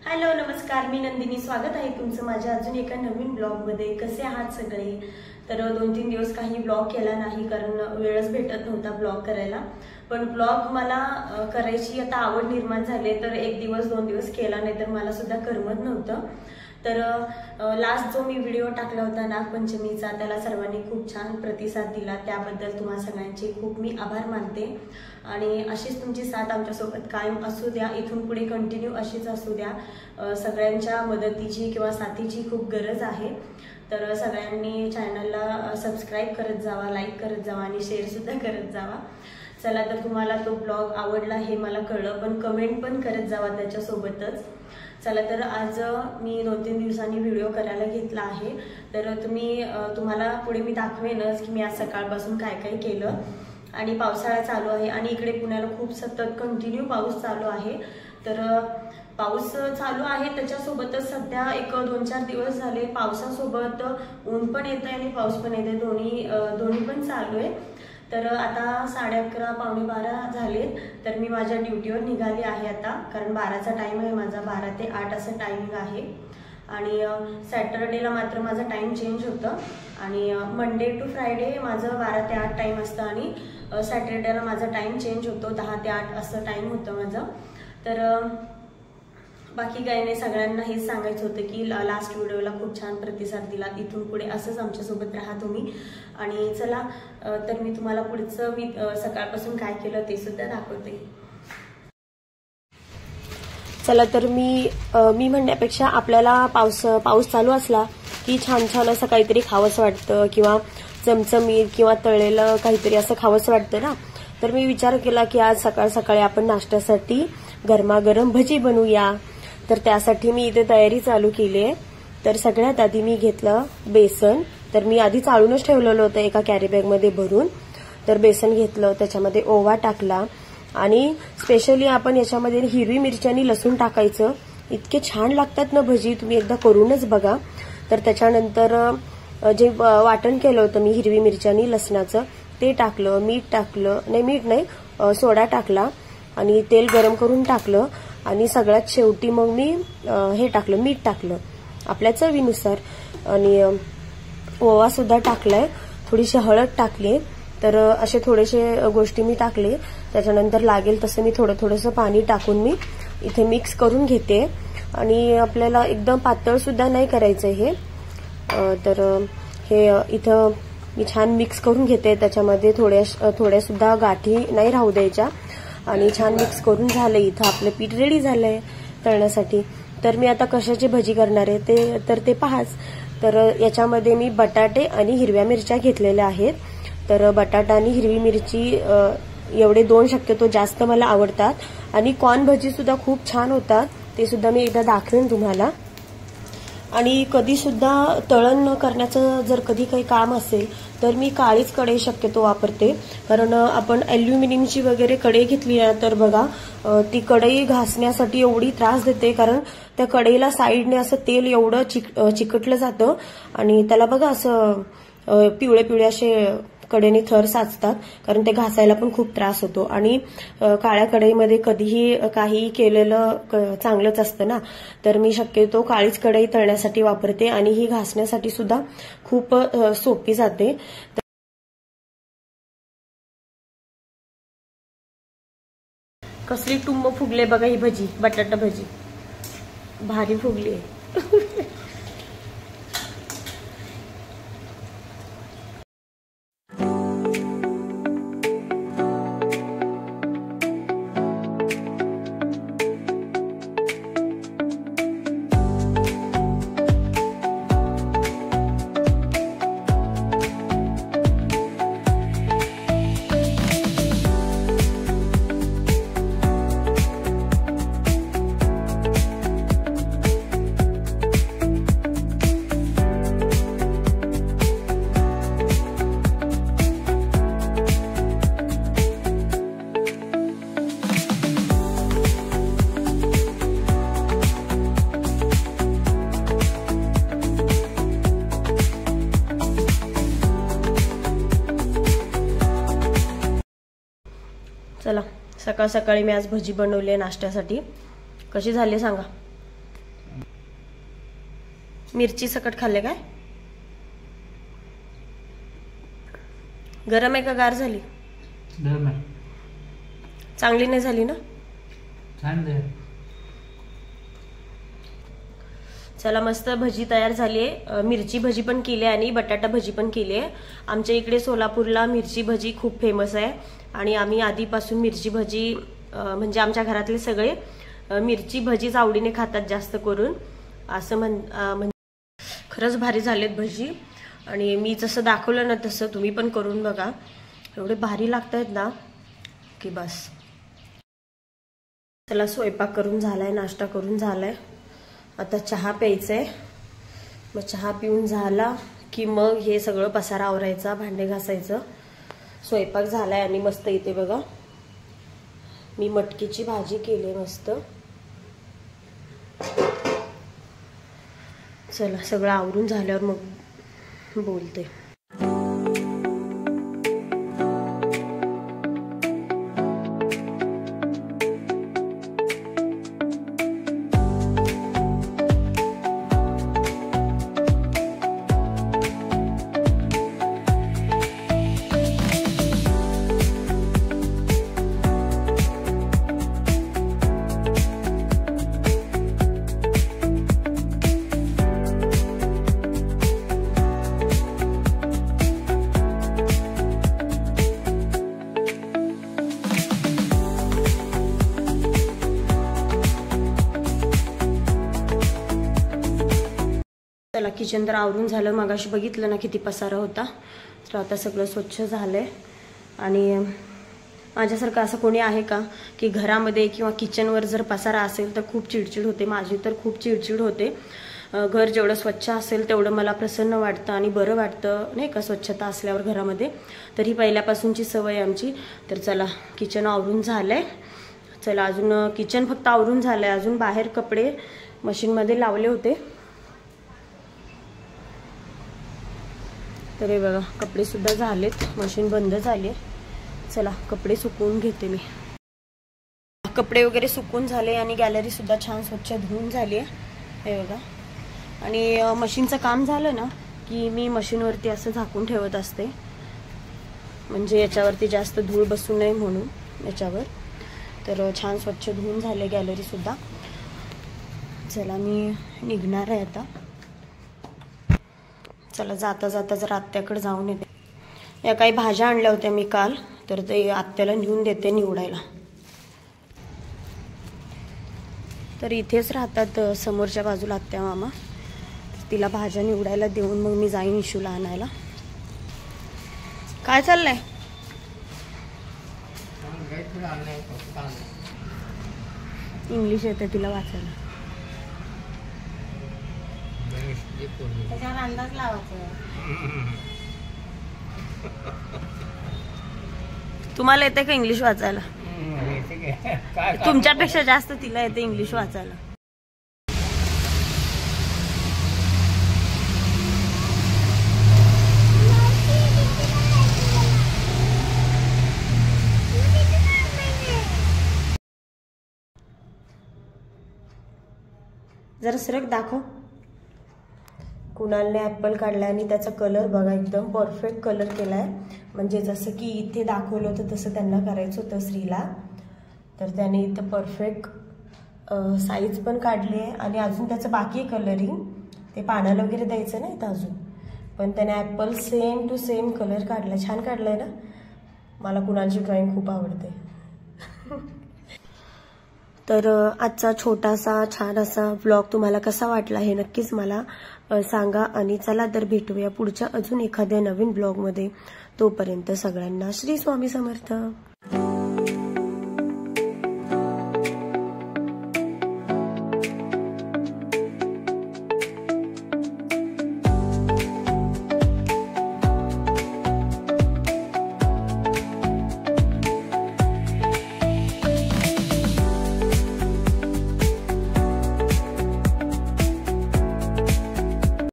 Hello नमस्कार, मी नंदिनी. स्वागत आहे तुमचं माझ्या अजून एका नवीन ब्लॉगमध्ये. कसे आहात सगळे? तर 2-3 दिवस काही ब्लॉग केला नाही कारण वेळच भेटत नव्हता ब्लॉग करायला. पण ब्लॉग मला करायची आता आवड निर्माण झाली तर 1 दिवस 2 दिवस केला नाही तर मला सुद्धा करमत नव्हतं. तर लास्ट जो मी व्हिडिओ टाकला होता नागपंचमीचा त्याला सर्वांनी खूप छान प्रतिसाद दिला. त्याबद्दल तुम्हा सगळ्यांचे खूप मी आभार मानते आणि अशीच तुमची साथ आमच्यासोबत कायम असू द्या. इथून पुढे कंटिन्यू अशीच असू द्या. सगळ्यांच्या मदतीची किंवा साथीची खूप गरज आहे. तर सगळ्यांनी चॅनलला सबस्क्राईब करत जावा, लाईक करत जावा आणि शेअर सुद्धा करत जावा. चला, तर तुम्हाला तो ब्लॉग आवडला हे मला कळलं, पण कमेंट पण करत जावा त्याच्यासोबतच. चला, तर आज मी 2-3 दिवसांनी व्हिडिओ करायला घेतला आहे. तर तुम्हाला पुढे मी दाखवेनच की मी आज सकाळपासून काय काय केलं. आणि पावसाळा चालू आहे आणि इकडे पुण्याला खूप सतत कंटिन्यू पाऊस चालू आहे. तर पाऊस चालू आहे त्याच्यासोबतच सध्या 1-2-4 दिवस झाले पावसासोबत ऊन पण येत आहे आणि पाऊस पण येते, दोन्ही पण चालू आहे. तर आता 11:30 पावणे 12 झालेत. तर मी माझ्या ड्युटीवर निघाली आहे आता, कारण 12चा टाइम आहे माझा. 12 ते 8 असं टायमिंग आहे. आणि सॅटरडेला मात्र माझा टाइम चेंज होतं आणि मंडे टू फ्रायडे माझं 12 ते 8 टाइम असतं आणि सॅटरडेला माझा टाइम चेंज होतो, 10 ते 8 असं टाइम होतं माझं. तर बाकी काही नाही, सगळ्यांना हेच सांगायचं होतं की लास्ट व्हिडिओला खूप छान प्रतिसाद दिला. इथून पुढे असंच आमच्यासोबत राहा तुम्ही. आणि चला, तर मी तुम्हाला पुढचं मी सकाळपासून काय केलं ते सुद्धा दाखवते. चला, तर मी म्हणण्यापेक्षा आपल्याला पाऊस चालू असला की छान छान असं काहीतरी खावंसं वाटतं किंवा चमचमीत किंवा तळलेलं काहीतरी असं खावंसं वाटतं ना. तर मी विचार केला की आज सकाळ सकाळी आपण नाश्त्यासाठी गरमागरम भजी बनवूया. तर त्यासाठी मी इथे तयारी चालू केली आहे. तर सगळ्यात आधी मी घेतलं बेसन. तर मी आधी चाळूनच ठेवलेलं होतं एका कॅरी बॅगमध्ये भरून. तर बेसन घेतलं, त्याच्यामध्ये ओवा टाकला आणि स्पेशली आपण याच्यामध्ये हिरवी मिरची आणि लसूण टाकायचं. इतके छान लागतात ना भजी, तुम्ही एकदा करूनच बघा. तर त्याच्यानंतर जे वाटण केलं होतं मी हिरवी मिरची आणि लसणाचं ते टाकलं, मीठ नाही सोडा टाकला आणि तेल गरम करून टाकलं आणि सगळ्यात शेवटी मग मी हे टाकलं, मीठ टाकलं आपल्या चवीनुसार आणि ओवा सुद्धा टाकलाय, थोडीशी हळद टाकली. तर असे थोडेसे गोष्टी मी टाकले. त्याच्यानंतर लागेल तसं मी थोडंसं पाणी टाकून मी इथे मिक्स करून घेते. आणि आपल्याला एकदम पातळ सुद्धा नाही करायचं हे. तर हे इथं मी छान मिक्स करून घेते. त्याच्यामध्ये थोड्या सुद्धा गाठी नाही राहू द्यायच्या. आणि छान मिक्स करून झालंय. इथं आपलं पीठ रेडी झालंय तळण्यासाठी. तर मी आता कशाची भजी करणार आहे ते पहाच. तर याच्यामध्ये मी बटाटे आणि हिरव्या मिरच्या घेतलेल्या आहेत. तर बटाटा आणि हिरवी मिरची एवढे 2 शक्यतो जास्त मला आवडतात. आणि कॉर्न भजी सुद्धा खूप छान होतात, ते सुद्धा मी एकदा दाखवेन तुम्हाला. आणि कधी सुद्धा तळण न करण्याचं जर कधी काही काम असेल तर मी काळीच कढई शक्यतो वापरते. कारण आपण अॅल्युमिनियमची वगैरे कढई घेतली ना तर बघा ती कढई घासण्यासाठी एवढी त्रास देते. कारण त्या कढईला साईडने असं तेल एवढं चिकटलं जातं आणि त्याला बघा असं पिवळे असे कडेने थर साचतात. कारण ते घासायला पण खूप त्रास होतो. आणि काळ्या कढईमध्ये कधीही काही केलेलं चांगलंच असतं ना. तर मी शक्यतो काळीच कढई तळण्यासाठी वापरते आणि ही घासण्यासाठी सुद्धा खूप सोपी जाते. कसली टुंब फुगले बघा ही भजी, बटाटा भजी भारी फुगली. चला, सकाळ सकाळी मी आज भजी बनवली नाश्त्यासाठी. कशी झाली सांगा. मिरची सकट खाल्ले काय? गरम आहे का गार झाली? गरम आहे. चांगली नाही झाली ना? छान आहे. चला मस्त भजी तयार झाली आहे. मिरची भजी पण केली आणि बटाटा भजी पण केली आहे. आमच्या इकडे सोलापूरला मिरची भजी खूप फेमस आहे आणि आम्ही आधीपासून मिरची भजी म्हणजे आमच्या घरातले सगळे मिरची भजीच आवडीने खातात जास्त करून. असं म्हणजे खरंच भारी झालेत भजी आणि मी जसं दाखवलं ना तसं तुम्ही पण करून बघा. एवढे भारी लागतायत ना की बस. चला स्वयंपाक करून झालाय, नाश्ता करून झालाय, आता चहा प्यायचंय. मग चहा पिऊन झाला की मग हे सगळं पसारा आवरायचा, भांडे घासायचं. स्वयंपाक झालाय आणि मस्त इथे बघा मी मटकीची भाजी केली मस्त. चला सगळं आवरून झाल्यावर मग बोलते. चला किचन तर आवरून झालं. मगाशी बघितलं ना किती पसारा होता, तर आता सगळं स्वच्छ झालंय. आणि माझ्यासारखं असं कोणी आहे का की घरामध्ये किंवा किचनवर जर पसारा असेल तर खूप चिडचिड होते. माझी तर खूप चिडचिड होते. घर जेवढं स्वच्छ असेल तेवढं मला प्रसन्न वाटतं आणि बरं वाटतं नाही का स्वच्छता असल्यावर घरामध्ये. तर ही पहिल्यापासूनची सवय आमची. तर चला किचन आवरून झालंय. चला अजून किचन फक्त आवरून झालंय, अजून बाहेर कपडे मशीनमध्ये लावले होते. तर हे बघा कपडे सुद्धा झालेत, मशीन बंद झाली. चला कपडे सुकवून घेते मी. कपडे वगैरे सुकून झाले आणि गॅलरी सुद्धा छान स्वच्छ धुवून झाली आहे हे बघा. आणि मशीनचं काम झालं ना की मी मशीनवरती असं झाकून ठेवत असते, म्हणजे याच्यावरती जास्त धूळ बसू नये म्हणून याच्यावर. तर छान स्वच्छ धुवून झाले गॅलरी सुद्धा. चला मी निघणार आहे आता. चला जाता जाता जरा आत्याकडे जाऊन येते. या काही भाज्या आणल्या होत्या मी काल, तर ते आत्याला नेऊन देते निवडायला. तर इथेच राहतात समोरच्या बाजूला आत्या मामा. तिला भाज्या निवडायला देऊन मग मी जाईन इशूला आणायला. काय चाललंय? इंग्लिश येते तिला वाचायला. त्याच्यावर अंदाज लावायचा. तुम्हाला येते का इंग्लिश वाचायला? तुमच्यापेक्षा जास्त तिला येते इंग्लिश वाचायला. जरा सरक दाखव. कुणालने ॲपल काढलाय आणि त्याचा कलर बघा एकदम परफेक्ट कलर केलाय. म्हणजे जसं की इथे दाखवलं होतं तसं त्यांना करायचं होतं श्रीला. तर त्याने इथं परफेक्ट साईज पण काढली आहे आणि अजून त्याचं बाकी आहे कलरिंग. ते पाण्याला वगैरे द्यायचं नाही तर अजून, पण त्याने apple same to same colour काढलाय. छान काढलाय ना. मला कुणालची ड्रॉइंग खूप आवडते. तर आजचा छोटासा छान असा व्लॉग तुम्हाला कसा वाटला हे नक्कीच मला सांगा. आणि चला तर भेटूया पुढच्या अजून एखाद्या नवीन व्लॉगमध्ये. तोपर्यंत सगळ्यांना श्री स्वामी समर्थ.